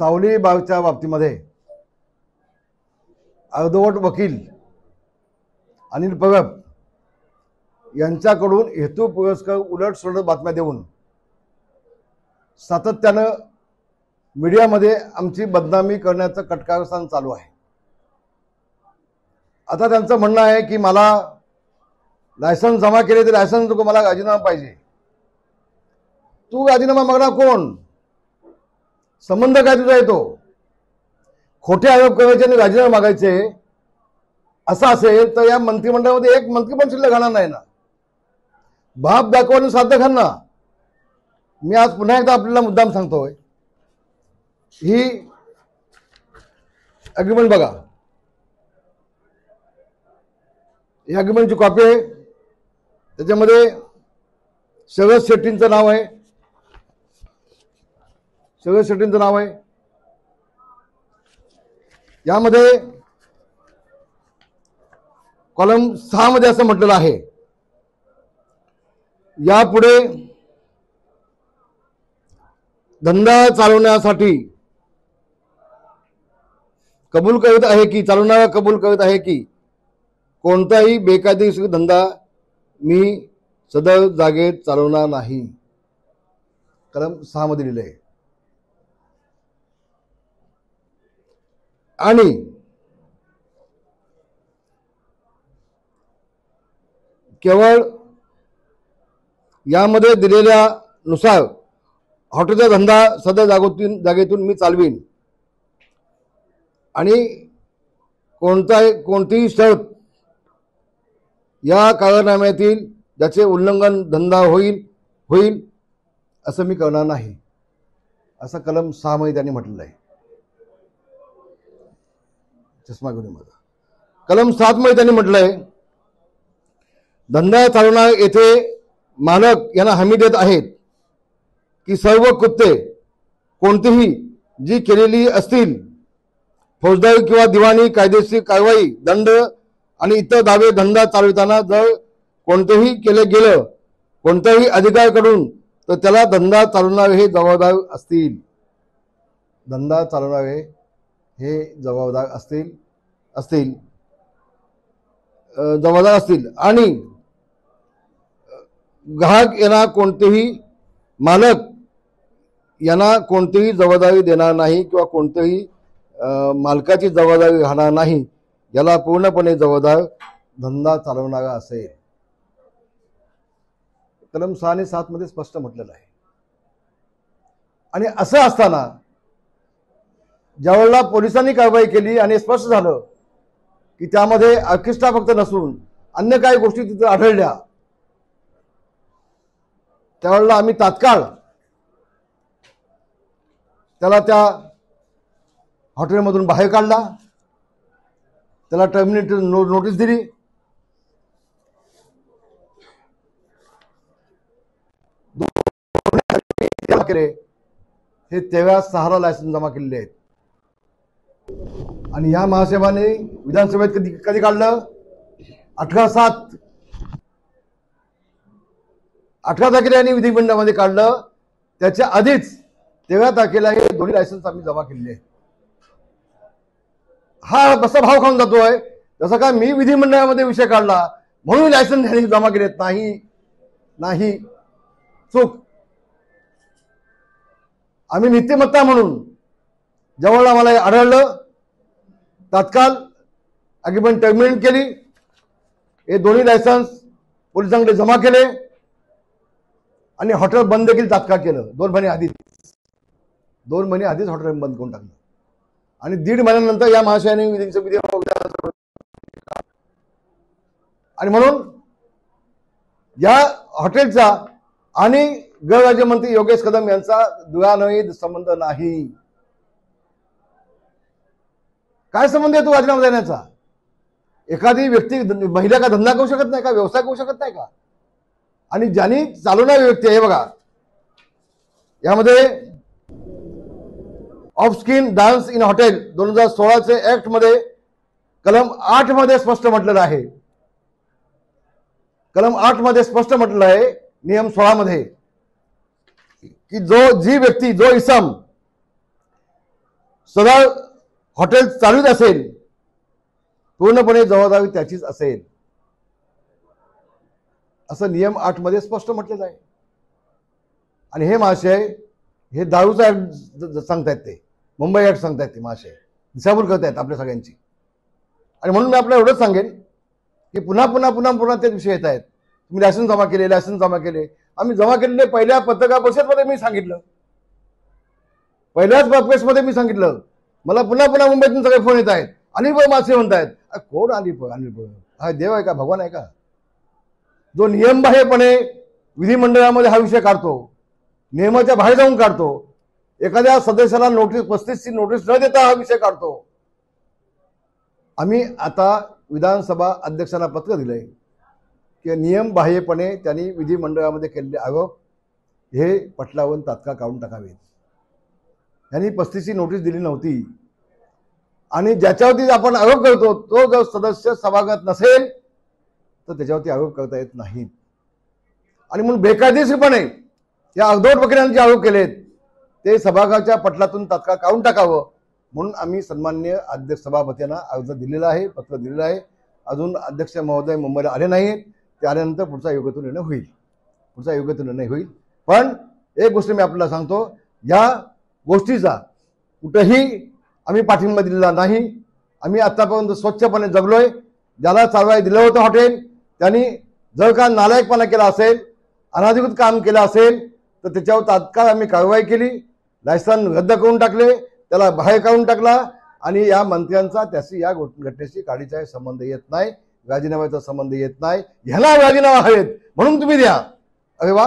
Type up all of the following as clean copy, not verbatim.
सावली बागच्या बाबतीमध्ये अर्धवट वकील अनिल परब यांच्याकडून हेतुपुरस्सर उलटसुलट बातम्या देऊन सातत्यानं मीडियामध्ये आमची बदनामी करण्याचं कटकारस्थान चालू आहे। आता त्यांचं म्हणणं आहे की मला लायसन्स जमा केले तर लायसन्स नको, मला राजीनामा पाहिजे। तू राजीनामा मागणार कोण? संबंध काय तुझा येतो? खोटे आरोप करायचे आणि राजीनामा मागायचे असं असेल तर या मंत्रिमंडळामध्ये एक मंत्री पण शिल्लक राहणार नाही ना। बाप दाखवून साध्य खाना। मी आज पुन्हा एकदा आपल्याला मुद्दाम सांगतोय, ही अग्रीमेंट बघा, ही अग्रीमेंटची कॉपी आहे। त्याच्यामध्ये शरद शेट्टींचं नाव आहे, शरद शेट्टींचं नाव आहे। यामध्ये कॉलम 6 मध्ये असं म्हटलेलं आहे, यापुढे धंदा चालवण्यासाठी कबूल करत आहे की चालवणारा कबूल करत आहे की कोणताही बेकायदेशीर धंदा मी सदर जागेत चालवणार नाही। कलम 6 मध्ये लिहिलं आहे। आणि केवळ यामध्ये दिलेल्या नुसार हॉटेलचा धंदा सदर जागेतून मी चालवीन आणि कोणतीही शर्त या करारनाम्यातील ज्याचे उल्लंघन धंदा होईल असं मी करणार नाही, असं कलम 6 मध्ये त्यांनी म्हटलेलं आहे। चष्मा घेऊन माझा। कलम 7 मध्ये त्यांनी म्हटलंय, धंदा चालवणार येथे मालक यांना हमी देत आहेत की सर्व कृत्ये कोणतीही जी केलेली असतील, फौजदारी किंवा दिवाणी कायदेशीर कारवाई, दंड आणि इतर दावे धंदा चालविताना जर कोणतेही केले गेलं कोणत्याही अधिकाऱ्याकडून तर त्याला धंदा चालवणारे हे जबाबदार असतील। धंदा चालवणारे हे जबाबदार असतील आणि ग्राहक यांना कोणतेही मालक यांना कोणतीही जबाबदारी देणार नाही किंवा कोणतेही मालकाची जबाबदारी राहणार नाही, याला पूर्णपणे जबाबदार धंदा चालवणारा असेल। कलम 6 आणि 7 मध्ये स्पष्ट म्हटलेलं आहे। आणि असं असताना ज्यावेळेला पोलिसांनी कारवाई केली आणि स्पष्ट झालं की त्यामध्ये ऑर्केस्ट्रा फक्त नसून अन्य काही गोष्टी तिथे आढळल्या, त्यावेळेला आम्ही तात्काळ त्याला त्या हॉटेलमधून बाहेर काढला, त्याला टर्मिनेट नोटीस दिली। हे 13 लायसन्स जमा केलेले आहेत आणि या महासाहेबांनी विधानसभेत कधी काढलं? 18/7 18 तारखेला यांनी विधिमंडळामध्ये काढलं। त्याच्या आधीच 13 तारखेला हे दोन्ही लायसन्स आम्ही जमा केलेले आहेत। हा बसा भाव खाऊन जातोय जसं काय मी विधिमंडळामध्ये विषय काढला म्हणून लायसन्स यांनी जमा केलेत। नाही, चूक। आम्ही नीतिमत्ता म्हणून जवळ आम्हाला आढळलं, तात्काळ अग्रीमेंट टर्मिनेट केली, हे दोन्ही लायसन्स पोलिसांकडे जमा केले आणि हॉटेल बंद देखील तात्काळ केलं। 2 महिने आधीच हॉटेल बंद करून टाकलं आणि 1.5 महिन्यानंतर या महाशयाने आणि म्हणून या हॉटेलचा आणि गृहराज्यमंत्री योगेश कदम यांचा दुरान्वयी संबंध नाही। काय संबंध आहे तो राजीनामा देण्याचा? एखादी व्यक्ती महिला का धंदा करू शकत नाही का? व्यवसाय करू शकत नाही का? आणि ज्यांनी चालवणारी व्यक्ती आहे बघा, यामध्ये of skin dance in hotel 2016 act मध्ये कलम 8 मध्ये स्पष्ट म्हटलेलं आहे। कलम 8 मध्ये स्पष्ट म्हटलेलं आहे, नियम 16 मध्ये, की जी व्यक्ती जो इसम सदा हॉटेल चालूच असेल, पूर्णपणे जबाबदारी त्याचीच असेल, असं नियम 8 मध्ये स्पष्ट म्हटलेलं आहे. आणि हे महाशय हे दारूचा ऍक्ट सांगतायत, ते मुंबई ऍक्ट सांगतायत, ते महाशय दिशाभूल करतायत आपल्या सगळ्यांची. आणि म्हणून मी आपल्याला एवढंच सांगेन की पुन्हा पुन्हा पुन्हा पुन्हा तेच विषय येत आहेत. तुम्ही लायसन्स जमा केले, लायसन्स जमा केले. आम्ही जमा केलेले पहिल्या पत्रकार परिषदेमध्ये मी सांगितलं, पहिल्याच प्रेसमध्ये मी सांगितलं. मला पुन्हा पुन्हा मुंबईतून सगळे फोन येत आहेत, अनिल भाऊ मासे म्हणतायत. कोण अनिल भाऊ? हा देव आहे का, भगवान आहे का, जो नियमबाह्यपणे विधिमंडळामध्ये हा विषय काढतो, नियमाच्या बाहेर जाऊन काढतो, एखाद्या सदस्याला नोटीस 35ची नोटीस न देता हा विषय काढतो. आम्ही आता विधानसभा अध्यक्षांना पत्र दिलंय की नियमबाह्यपणे त्यांनी विधिमंडळामध्ये केलेले आरोप हे पटलावरून तात्काळ काढून टाकावेत. यांनी 35ची नोटीस दिली नव्हती, आणि ज्याच्यावरती आपण आरोप करतो तो जर सदस्य सभागृहात नसेल तर त्याच्यावरती आरोप करता येत नाहीत. आणि म्हणून बेकायदेशीरपणे या अगदोट वकिलांचे आरोप केलेत ते सभागृहाच्या पटलातून तात्काळ काढून टाकावं म्हणून आम्ही सन्माननीय अध्यक्ष सभापतींना अर्ज दिलेला आहे, पत्र दिलेलं आहे. अजून अध्यक्ष महोदय मुंबईला आले नाहीत, ते आल्यानंतर पुढचा योग्य तो निर्णय होईल. पण एक गोष्ट मी आपल्याला सांगतो, या गोष्टीचा कुठेही आम्ही पाठिंबा दिलेला नाही. आम्ही आतापर्यंत स्वच्छपणे जगलोय. ज्याला चालवायला दिलं होतं हॉटेल त्यांनी जर का नालायकपणा केला असेल, अनाधिकृत काम केलं असेल तर त्याच्यावर तात्काळ आम्ही कारवाई केली. लायसन रद्द करून टाकले, त्याला बाहेर काढून टाकला. आणि या मंत्र्यांचा त्याशी या घटनेशी काडीचा संबंध येत नाही, राजीनाम्याचा संबंध येत नाही. ह्याला राजीनामा हवेत म्हणून तुम्ही द्या. अरे वा,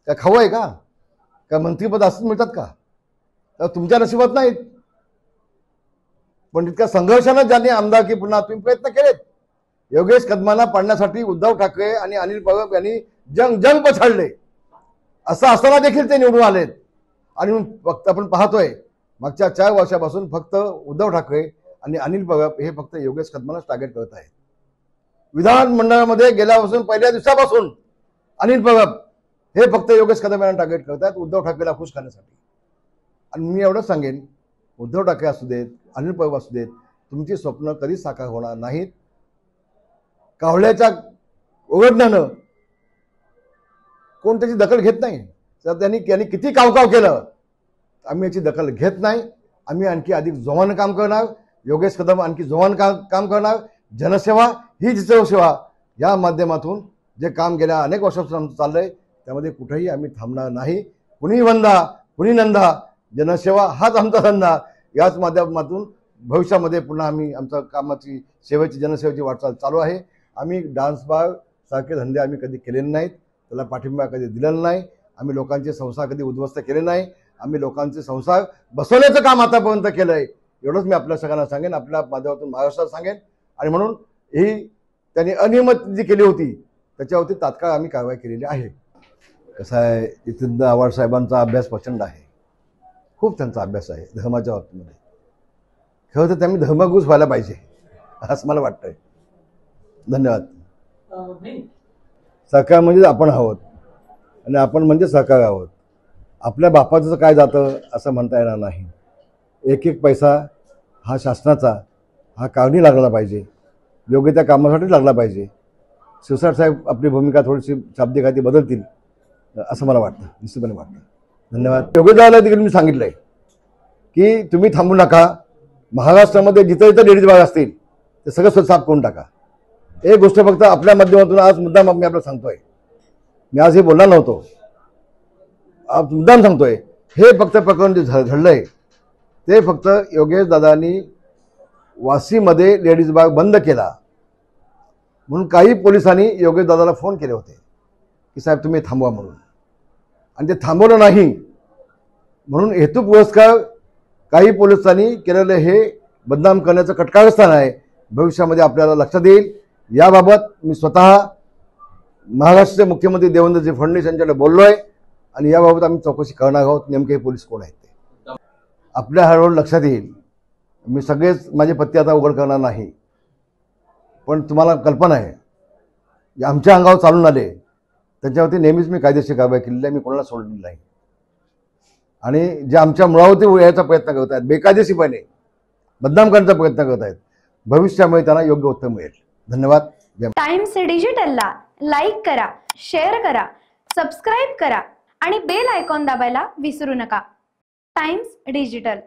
काय खाऊ आहे का? काय मंत्रीपद असंच मिळतात का? तर तुमच्या नशिबात नाहीत. पण इतक्या संघर्षानं ज्यांनी आमदारकी पुन्हा तुम्ही प्रयत्न केलेत, योगेश कदमांना पाडण्यासाठी उद्धव ठाकरे आणि अनिल परब यांनी जंग पछाडले. असं असताना देखील ते निवडून आलेत. आणि फक्त आपण पाहतोय मागच्या 4 वर्षापासून फक्त उद्धव ठाकरे आणि अनिल परब हे फक्त योगेश कदमांनाच टार्गेट करत आहेत. विधानमंडळामध्ये गेल्यापासून पहिल्या दिवसापासून अनिल परब हे फक्त योगेश कदम यांना टार्गेट करत आहेत उद्धव ठाकरेला खुश करण्यासाठी. आणि मी एवढंच सांगेन, उद्धव ठाकरे असू देत, अनिल परब असू देत, तुमची स्वप्न कधीच साकार होणार नाहीत. कावळ्याच्या ओरडण्यानं कोण त्याची दखल घेत नाही. तर त्यांनी किती कावकाव केलं, आम्ही याची दखल घेत नाही. आम्ही आणखी अधिक जोमानं काम करणार. योगेश कदम आणखी जोमानं काम करणार. जनसेवा ही सेवा या माध्यमातून जे काम गेल्या अनेक वर्षापासून आमचं चाललंय त्यामध्ये कुठेही आम्ही थांबणार नाही. कुणी वंदा कुणी नंदा, जनसेवा हाच आमचा धंदा. याच माध्यमातून भविष्यामध्ये पुन्हा आम्ही आमच्या कामाची सेवेची जनसेवेची वाटचाल चालू आहे. आम्ही डान्स बार सारखे धंदे आम्ही कधी केलेले नाहीत, त्याला पाठिंबा कधी दिलेला नाही. आम्ही लोकांचे संसार कधी उद्ध्वस्त केले नाही. आम्ही लोकांचे संसार बसवण्याचं काम आतापर्यंत केलंय. एवढंच मी आपल्या सगळ्यांना सांगेन, आपल्या माध्यमातून महाराष्ट्रात सांगेन. आणि म्हणून ही त्यांनी अनियमित जी केली होती त्याच्यावरती तात्काळ आम्ही कारवाई केलेली आहे. कसं आहे, जितेंद्र आव्हाड साहेबांचा अभ्यास प्रचंड आहे, खूप त्यांचा अभ्यास आहे धर्माच्या बाबतीमध्ये. खरं तर त्यांनी धर्मगुरूच व्हायला पाहिजे असं मला वाटतंय. धन्यवाद. सरकार म्हणजे आपण आहोत आणि आपण म्हणजे सरकार आहोत. आपल्या बापाचं काय जातं असं म्हणता येणार नाही. एक एक पैसा हा शासनाचा, हा कारणी लागला पाहिजे, योग्य त्या कामासाठी लागला पाहिजे. शिवसाट साहेब आपली भूमिका थोडीशी शाब्दिक आहे ती बदलतील असं मला वाटतं, निश्चितपणे वाटतं. धन्यवाद. योगेशदादाला देखील मी सांगितलंय की तुम्ही थांबू नका. महाराष्ट्रामध्ये जिथं जिथं लेडीज बाग असतील ते सगळं साफ करून टाका. एक गोष्ट फक्त आपल्या माध्यमातून आज मुद्दाम मी आपल्याला सांगतोय, मी आज हे बोलणार नव्हतो, आज मुद्दाम सांगतोय. हे फक्त प्रकरण जे घडलंय ते फक्त योगेश दादांनी वाशीमध्ये लेडीज बाग बंद केला म्हणून काही पोलिसांनी योगेश दादाला फोन केले होते की साहेब तुम्ही थांबवा म्हणून, आणि ते थांबवलं नाही म्हणून हेतू पुरस्कार काही पोलिसांनी केलेलं हे बदनाम करण्याचं कटकारस्थान आहे. भविष्यामध्ये आपल्याला लक्षात येईल. याबाबत मी स्वतः महाराष्ट्राचे मुख्यमंत्री देवेंद्रजी फडणवीस यांच्याकडे बोललोय आणि याबाबत आम्ही चौकशी करणार आहोत, नेमके हे पोलीस कोण आहेत ते आपल्या हळूहळू लक्षात येईल. मी सगळेच माझे पत्ते आता उघड करणार नाही, पण तुम्हाला कल्पना आहे आमच्या अंगावर चालून आले त्याच्यावरती नेहमीच मी कायदेशीर कारवाई केलेली आहे. मी कोणाला सोडलेली नाही. आणि जे आमच्या मुळावरती यायचा प्रयत्न करत आहेत, बेकायदेशीरपणे बदनाम करण्याचा प्रयत्न करत आहेत, भविष्यामध्ये त्यांना योग्य उत्तर मिळेल. धन्यवाद. टाइम्स डिजिटलला लाईक करा, शेअर करा, सबस्क्राईब करा आणि बेल आयकॉन दाबायला विसरू नका. Times digital.